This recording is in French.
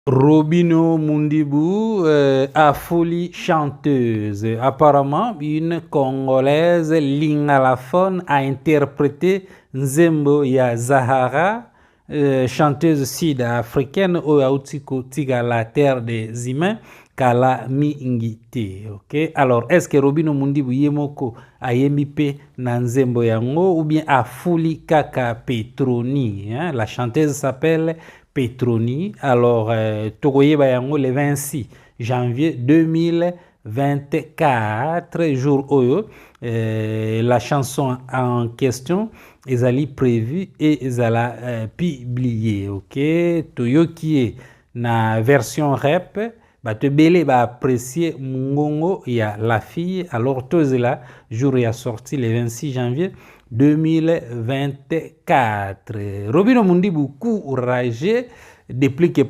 Robino Mundibou, Afoli chanteuse. Apparemment, une Congolaise lingalaphone a interprété Nzembo ya Zahara, chanteuse sud-africaine au Autiko Tiga, la terre des humains, Kala Mingite. Ok? Alors, est-ce que Robino Mundibou Yemoko a yemipe na Nzembo yango ou bien Afoli Kaka Petroni? Hein? La chanteuse s'appelle Petroni. Alors, Togoyeba yango le 26 janvier 2024, jour Oyo. La chanson en question ezali prévue et ezala publiée. Ok, Toyoki na version rap. Bato bele ba apprécier Mungongo ya la fille. Alors, Tozela, jour ya sorti le 26 janvier 2024. Robino Mundibou courageux depuis que